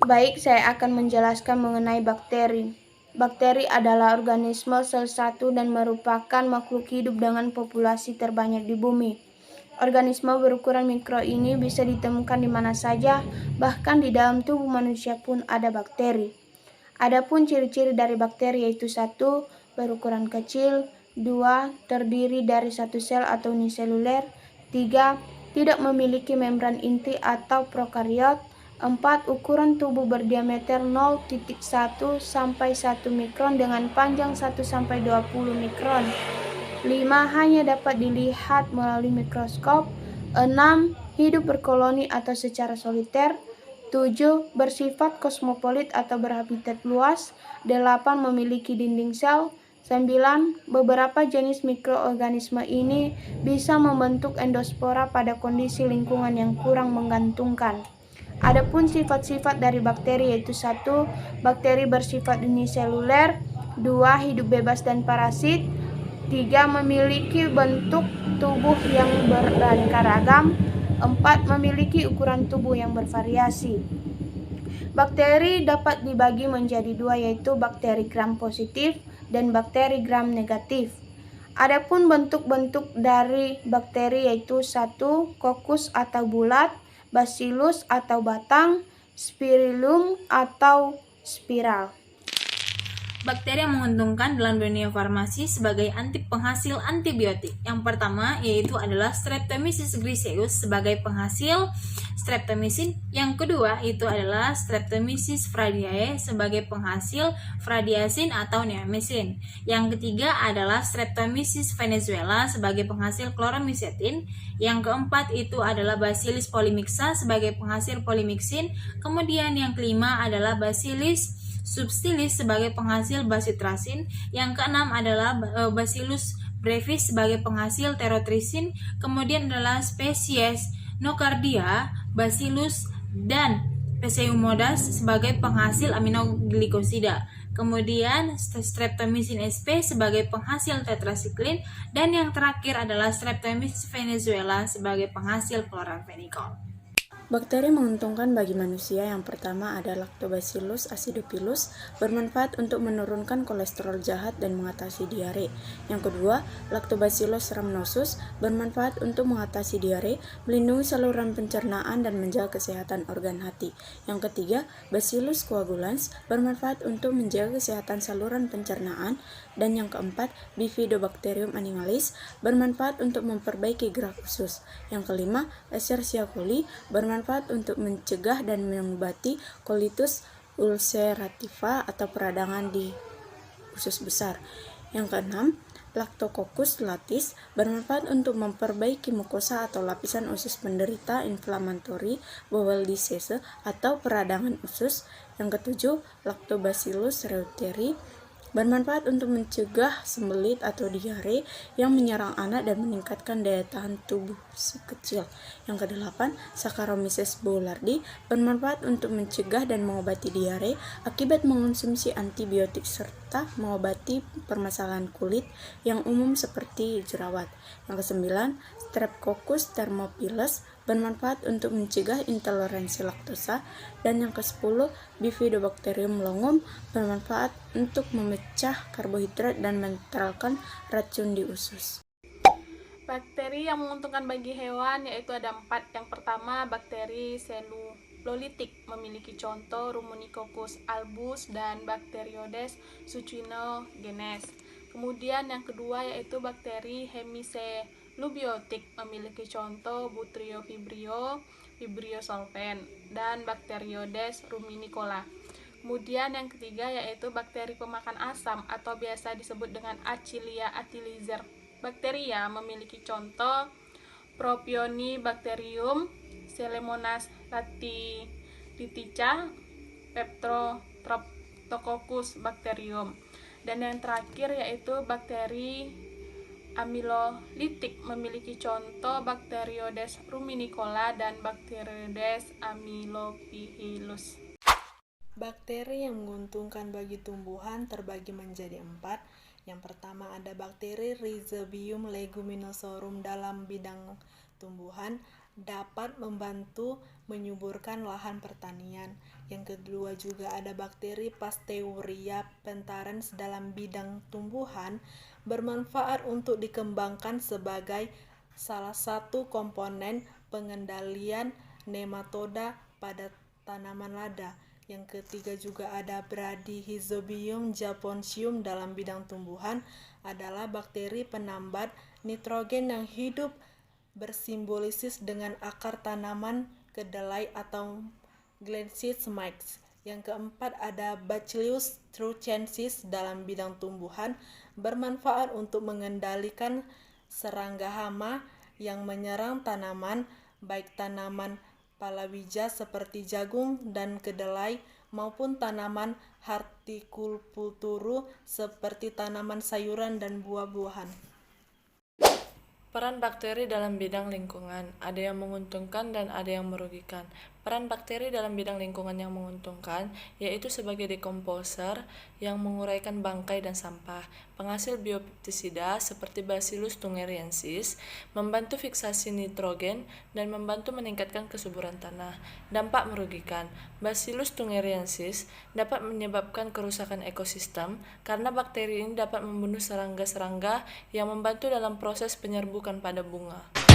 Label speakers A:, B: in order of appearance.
A: Baik, saya akan menjelaskan mengenai bakteri. Bakteri adalah organisme sel satu dan merupakan makhluk hidup dengan populasi terbanyak di bumi. Organisme berukuran mikro ini bisa ditemukan di mana saja, bahkan di dalam tubuh manusia pun ada bakteri. Adapun ciri-ciri dari bakteri yaitu 1. Berukuran kecil, 2. Terdiri dari satu sel atau uniseluler, 3. Tidak memiliki membran inti atau prokariot, 4. Ukuran tubuh berdiameter 0,1 sampai 1 mikron dengan panjang 1 sampai 20 mikron. 5. Hanya dapat dilihat melalui mikroskop. 6. Hidup berkoloni atau secara soliter. 7. Bersifat kosmopolit atau berhabitat luas. 8. Memiliki dinding sel. 9. Beberapa jenis mikroorganisme ini bisa membentuk endospora pada kondisi lingkungan yang kurang menggantungkan. Adapun sifat-sifat dari bakteri yaitu 1. Bakteri bersifat uniseluler. 2. Hidup bebas dan parasit. 3. Memiliki bentuk tubuh yang beraneka ragam. 4. Memiliki ukuran tubuh yang bervariasi. Bakteri dapat dibagi menjadi 2 yaitu bakteri gram positif dan bakteri gram negatif. Adapun bentuk-bentuk dari bakteri yaitu 1. Kokus atau bulat, Bacillus atau batang, Spirillum atau spiral.
B: Bakteri yang menguntungkan dalam dunia farmasi sebagai penghasil antibiotik. Yang pertama yaitu adalah Streptomyces griseus sebagai penghasil streptomycin. Yang kedua itu adalah Streptomyces fradiae sebagai penghasil fradiasin atau neomycin. Yang ketiga adalah Streptomyces venezuela sebagai penghasil chloromycetin. Yang keempat itu adalah Bacillus polymixa sebagai penghasil polymyxin. Kemudian yang kelima adalah Bacillus subtilis sebagai penghasil basitrasin. Yang keenam adalah Bacillus brevis sebagai penghasil terotrisin. Kemudian adalah spesies Nocardia, Bacillus dan Pseudomonas sebagai penghasil aminoglikosida. Kemudian Streptomycin sp sebagai penghasil tetrasiklin, dan yang terakhir adalah Streptomyces venezuela sebagai penghasil chloramphenicol.
C: Bakteri menguntungkan bagi manusia. Yang pertama ada Lactobacillus acidophilus, bermanfaat untuk menurunkan kolesterol jahat dan mengatasi diare. Yang kedua, Lactobacillus rhamnosus, bermanfaat untuk mengatasi diare, melindungi saluran pencernaan dan menjaga kesehatan organ hati. Yang ketiga, Bacillus coagulans, bermanfaat untuk menjaga kesehatan saluran pencernaan. Dan yang keempat, Bifidobacterium animalis, bermanfaat untuk memperbaiki gerak usus. Yang kelima, Escherichia coli, bermanfaat untuk mencegah dan mengobati colitis ulcerativa atau peradangan di usus besar. Yang keenam, Lactococcus latis, bermanfaat untuk memperbaiki mukosa atau lapisan usus penderita inflammatory bowel disease atau peradangan usus. Yang ketujuh, Lactobacillus reuteri, bermanfaat untuk mencegah sembelit atau diare yang menyerang anak dan meningkatkan daya tahan tubuh si kecil. Yang kedelapan, Saccharomyces boulardii, bermanfaat untuk mencegah dan mengobati diare akibat mengonsumsi antibiotik serta mengobati permasalahan kulit yang umum seperti jerawat. Yang kesembilan, Streptococcus thermophilus, bermanfaat untuk mencegah intoleransi laktosa. Dan yang ke-10, Bifidobacterium longum, bermanfaat untuk memecah karbohidrat dan menetralkan racun di usus.
D: Bakteri yang menguntungkan bagi hewan yaitu ada 4. Yang pertama, bakteri selulolitik, memiliki contoh Ruminicoccus albus dan Bacteroides succinogenes. Kemudian yang kedua yaitu bakteri hemiselubiotik, memiliki contoh Butrio vibrio, Vibrio solvens, dan Bacteroides ruminicola. Kemudian yang ketiga yaitu bakteri pemakan asam atau biasa disebut dengan Achillia atylizer bakteria, memiliki contoh Propionibacterium, Pseudomonas latitica, Streptococcus bacterium. Dan yang terakhir yaitu bakteri amylolitik, memiliki contoh Bacteroides ruminicola dan Bacteroides amylopicillus.
E: Bakteri yang menguntungkan bagi tumbuhan terbagi menjadi 4. Yang pertama ada bakteri Rhizobium leguminosarum dalam bidang tumbuhan. dapat membantu menyuburkan lahan pertanian. Yang kedua juga ada bakteri Pasteuria pentarens dalam bidang tumbuhan, bermanfaat untuk dikembangkan sebagai salah satu komponen pengendalian nematoda pada tanaman lada. Yang ketiga juga ada Bradyrhizobium japonsium dalam bidang tumbuhan, adalah bakteri penambat nitrogen yang hidup bersimbiosis dengan akar tanaman kedelai atau Glensis mites. Yang keempat ada Bacillus thuringiensis dalam bidang tumbuhan, bermanfaat untuk mengendalikan serangga hama yang menyerang tanaman, baik tanaman palawija seperti jagung dan kedelai maupun tanaman hortikultura seperti tanaman sayuran dan buah-buahan.
F: Peran bakteri dalam bidang lingkungan, ada yang menguntungkan dan ada yang merugikan. Peran bakteri dalam bidang lingkungan yang menguntungkan yaitu sebagai dekomposer yang menguraikan bangkai dan sampah, penghasil biopestisida seperti Bacillus thuringiensis, membantu fiksasi nitrogen dan membantu meningkatkan kesuburan tanah. Dampak merugikan, Bacillus thuringiensis dapat menyebabkan kerusakan ekosistem karena bakteri ini dapat membunuh serangga-serangga yang membantu dalam proses penyerbukan pada bunga.